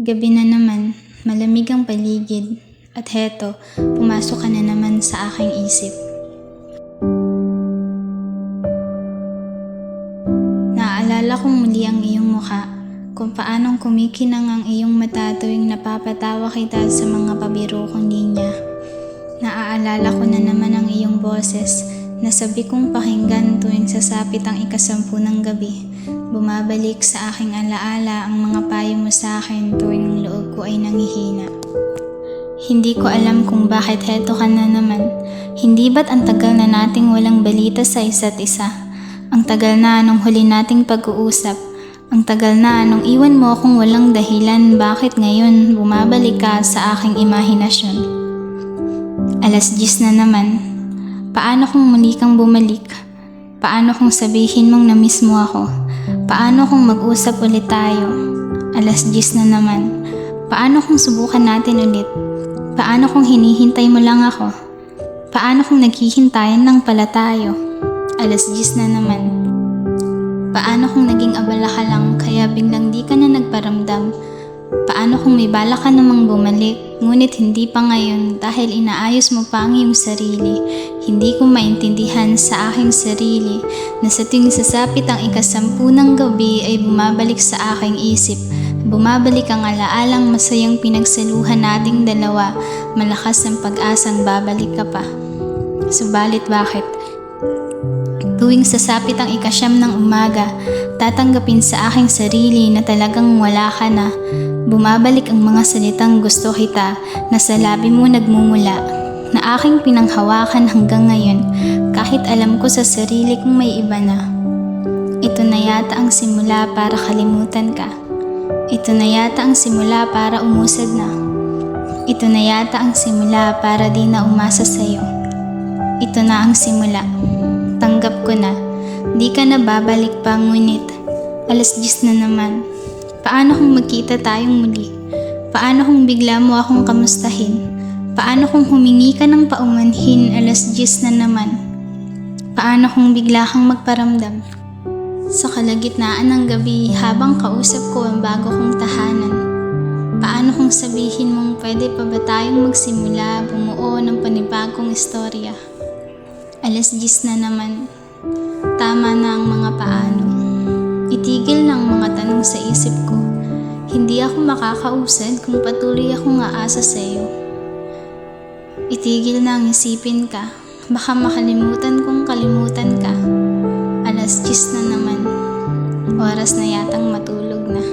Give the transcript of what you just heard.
Gabi na naman, malamig ang paligid, at heto, pumasok ka na naman sa aking isip. Naaalala kong muli ang iyong mukha, kung paanong kumikinang ang iyong mata tuwing napapatawa kita sa mga pabiro kong linya. Naaalala ko na naman ang iyong boses, na sabi kong pakinggan tuwing sasapit ang 10 ng gabi. Bumabalik sa aking alaala ang mga payo mo sa akin tuwing ang loob ko ay nangihina. Hindi ko alam kung bakit heto ka na naman. Hindi ba't ang tagal na nating walang balita sa isa't isa? Ang tagal na nung huli nating pag-uusap. Ang tagal na nung iwan mo akong walang dahilan bakit ngayon bumabalik ka sa aking imahinasyon. 10:00 na naman. Paano kung muli kang bumalik? Paano kung sabihin mong na-miss mo ako? Paano kung mag-usap ulit tayo? 10:00 na naman. Paano kung subukan natin ulit? Paano kung hinihintay mo lang ako? Paano kung naghihintayan lang pala tayo? 10:00 na naman. Paano kung naging abala ka lang kaya biglang di ka na nagparamdam? Paano kung may bala ka namang bumalik, ngunit hindi pa ngayon dahil inaayos mo pa ang iyong sarili? Hindi ko maintindihan sa aking sarili na sa tuwing sasapit ang 10 ng gabi ay bumabalik sa aking isip. Bumabalik ang alaalang masayang pinagsaluhan nating dalawa, malakas ang pag-asang babalik ka pa. Subalit bakit? Tuwing sasapit ang 9 ng umaga, tatanggapin sa aking sarili na talagang wala ka na. Bumabalik ang mga salitang gusto kita na sa labi mo nagmumula, na aking pinanghawakan hanggang ngayon kahit alam ko sa sarili kong may iba na. Ito na yata ang simula para kalimutan ka. Ito na yata ang simula para umusad na. Ito na yata ang simula para di na umasa sa'yo. Ito na ang simula. Tanggap ko na. Di ka na babalik pa ngunit 10:00 na naman. Paano kung magkita tayong muli? Paano kung bigla mo akong kamustahin? Paano kung humingi ka ng paumanhin 10:00 na naman? Paano kung bigla kang magparamdam? Sa kalagitnaan ng gabi habang kausap ko ang bago kong tahanan. Paano kung sabihin mong pwede pa ba tayong magsimula bumuo ng panibagong istorya? 10:00 na naman. Tama na ang mga paano. Itigil ng mga tanong sa isip ko. Hindi ako makakausad kung patuloy akong aasa sa iyo. Itigil na ang isipin ka. Baka makalimutan kong kalimutan ka. 10:00 na naman. Oras na yatang matulog na.